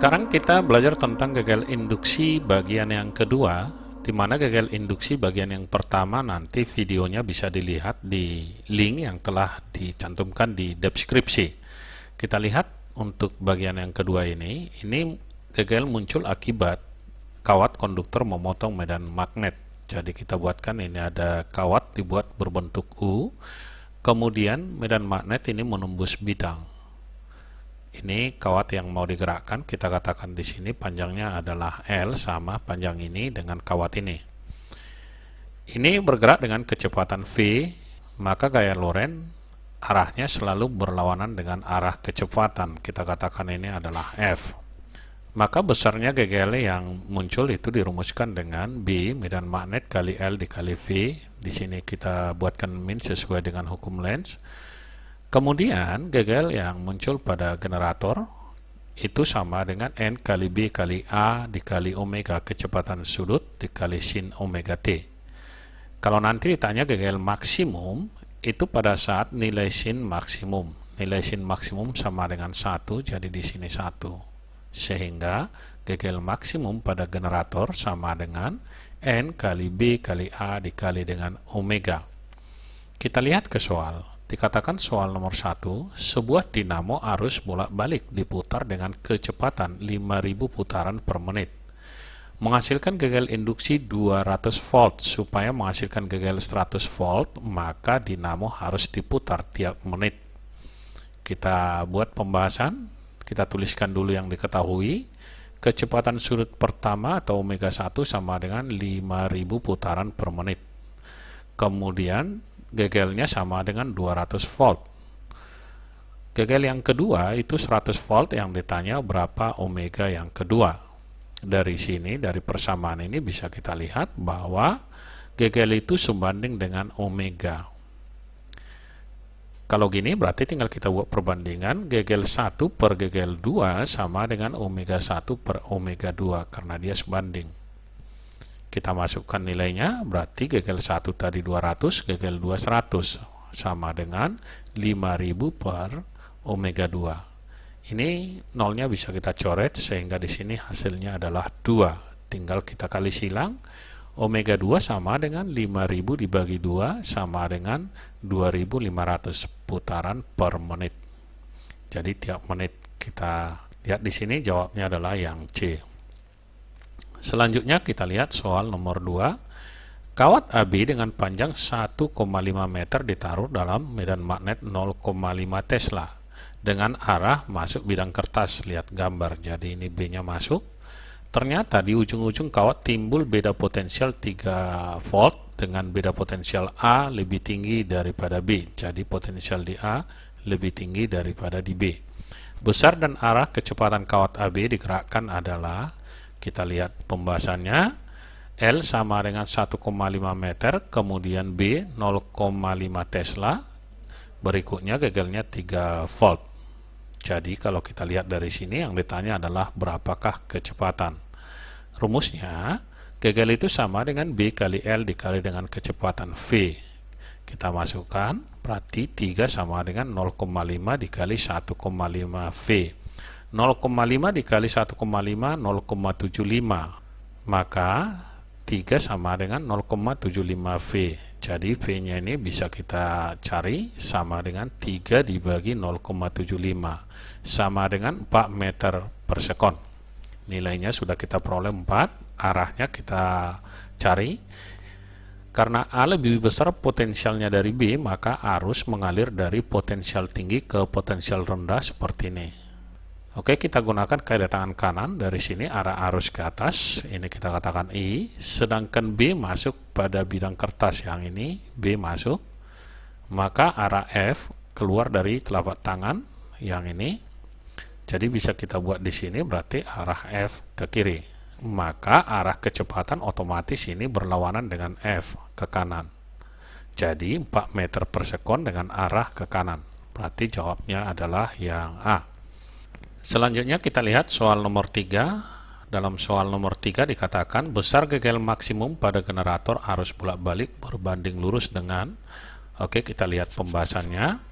Sekarang kita belajar tentang gagal induksi bagian yang kedua, di mana gagal induksi bagian yang pertama nanti videonya bisa dilihat di link yang telah dicantumkan di deskripsi. Kita lihat untuk bagian yang kedua ini gagal muncul akibat kawat konduktor memotong medan magnet. Jadi kita buatkan ini ada kawat dibuat berbentuk U, kemudian medan magnet ini menembus bidang. Ini kawat yang mau digerakkan, kita katakan di sini panjangnya adalah L sama panjang ini dengan kawat ini. Ini bergerak dengan kecepatan V, maka gaya Lorentz arahnya selalu berlawanan dengan arah kecepatan. Kita katakan ini adalah F. Maka besarnya GGL yang muncul itu dirumuskan dengan B medan magnet kali L dikali V. Di sini kita buatkan min sesuai dengan hukum Lenz. Kemudian GGL yang muncul pada generator itu sama dengan N kali B kali A dikali omega kecepatan sudut dikali sin omega T. Kalau nanti ditanya GGL maksimum, itu pada saat nilai sin maksimum. Nilai sin maksimum sama dengan 1, jadi di sini 1. Sehingga GGL maksimum pada generator sama dengan N kali B kali A dikali dengan omega. Kita lihat ke soal. Dikatakan soal nomor 1, sebuah dinamo arus bolak-balik diputar dengan kecepatan 5000 putaran per menit. Menghasilkan gagal induksi 200 volt. Supaya menghasilkan gagal 100 volt, maka dinamo harus diputar tiap menit. Kita buat pembahasan, kita tuliskan dulu yang diketahui. Kecepatan sudut pertama atau omega 1 sama dengan 5000 putaran per menit. Kemudian gagalnya sama dengan 200 volt. Gagal yang kedua itu 100 volt, yang ditanya berapa omega yang kedua. Dari sini, dari persamaan ini bisa kita lihat bahwa gagal itu sebanding dengan omega. Kalau gini berarti tinggal kita buat perbandingan gagal 1 per gagal 2 sama dengan omega 1 per omega 2 karena dia sebanding. Kita masukkan nilainya, berarti gagal 1 tadi 200, gagal 2 100, sama dengan 5000 per omega 2. Ini nolnya bisa kita coret, sehingga di sini hasilnya adalah 2. Tinggal kita kali silang, omega 2 sama dengan 5000 dibagi 2, sama dengan 2500 putaran per menit. Jadi tiap menit kita lihat di sini jawabnya adalah yang C. Selanjutnya kita lihat soal nomor 2. Kawat AB dengan panjang 1,5 meter ditaruh dalam medan magnet 0,5 Tesla dengan arah masuk bidang kertas. Lihat gambar, jadi ini B-nya masuk. Ternyata di ujung-ujung kawat timbul beda potensial 3 volt dengan beda potensial A lebih tinggi daripada B. Jadi potensial di A lebih tinggi daripada di B. Besar dan arah kecepatan kawat AB digerakkan adalah, kita lihat pembahasannya, L sama dengan 1,5 meter, kemudian B 0,5 Tesla, berikutnya gagalnya 3 volt. Jadi kalau kita lihat dari sini yang ditanya adalah berapakah kecepatan. Rumusnya, gagal itu sama dengan B kali L dikali dengan kecepatan V. Kita masukkan, berarti 3 sama dengan 0,5 dikali 1,5 V. 0,5 dikali 1,5 0,75, maka 3 sama dengan 0,75 V. Jadi V nya ini bisa kita cari sama dengan 3 dibagi 0,75 sama dengan 4 meter per sekon. Nilainya sudah kita peroleh 4, arahnya kita cari. Karena A lebih besar potensialnya dari B, maka arus mengalir dari potensial tinggi ke potensial rendah seperti ini. Oke, kita gunakan kaidah tangan kanan. Dari sini arah arus ke atas, ini kita katakan I, sedangkan B masuk pada bidang kertas yang ini, B masuk, maka arah F keluar dari telapak tangan yang ini. Jadi bisa kita buat di sini, berarti arah F ke kiri. Maka arah kecepatan otomatis ini berlawanan dengan F ke kanan. Jadi 4 meter per sekon dengan arah ke kanan. Berarti jawabnya adalah yang A. Selanjutnya kita lihat soal nomor 3. Dalam soal nomor 3 dikatakan besar gagal maksimum pada generator arus bolak-balik berbanding lurus dengan, oke, kita lihat pembahasannya.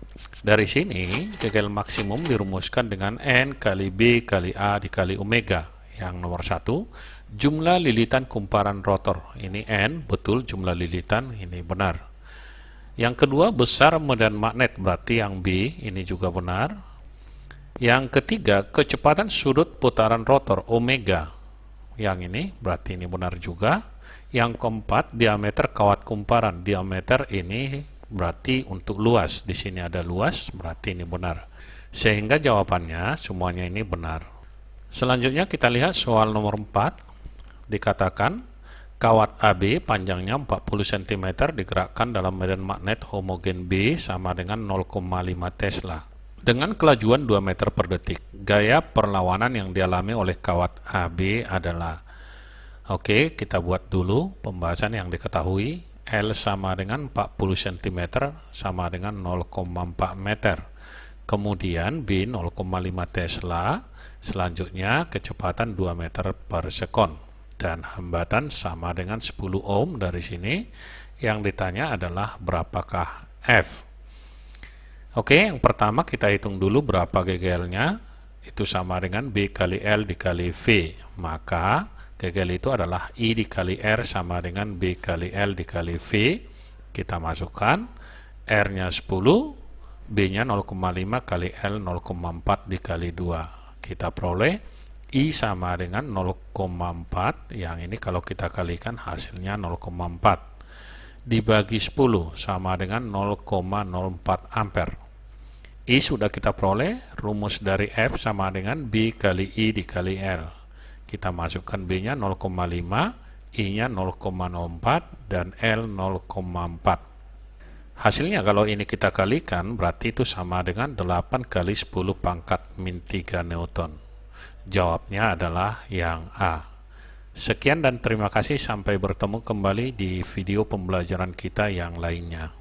Dari sini, GGL maksimum dirumuskan dengan N kali B kali A dikali omega. Yang nomor 1, jumlah lilitan kumparan rotor. Ini N, betul jumlah lilitan, ini benar. Yang kedua, besar medan magnet, berarti yang B, ini juga benar. Yang ketiga, kecepatan sudut putaran rotor, omega. Yang ini, berarti ini benar juga. Yang keempat, diameter kawat kumparan. Diameter ini berarti untuk luas. Di sini ada luas, berarti ini benar. Sehingga jawabannya semuanya ini benar. Selanjutnya kita lihat soal nomor 4. Dikatakan kawat AB panjangnya 40 cm digerakkan dalam medan magnet homogen B sama dengan 0,5 Tesla. Dengan kelajuan 2 meter per detik. Gaya perlawanan yang dialami oleh kawat AB adalah, oke, kita buat dulu pembahasan yang diketahui. L sama dengan 40 cm sama dengan 0,4 meter. Kemudian B 0,5 Tesla. Selanjutnya kecepatan 2 meter per sekon. Dan hambatan sama dengan 10 ohm dari sini. Yang ditanya adalah berapakah F. Oke, yang pertama kita hitung dulu berapa GGL-nya. Itu sama dengan B kali L dikali V. Maka GGL itu adalah I dikali R sama dengan B kali L dikali V. Kita masukkan R-nya 10, B-nya 0,5 kali L 0,4 dikali 2. Kita peroleh I sama dengan 0,4. Yang ini kalau kita kalikan hasilnya 0,4. Dibagi 10 sama dengan 0,04 ampere. I sudah kita peroleh, rumus dari F sama dengan B kali I dikali L. Kita masukkan B-nya 0,5, I-nya 0,04, dan L 0,4. Hasilnya kalau ini kita kalikan, berarti itu sama dengan 8 kali 10 pangkat min 3 Newton. Jawabnya adalah yang A. Sekian dan terima kasih, sampai bertemu kembali di video pembelajaran kita yang lainnya.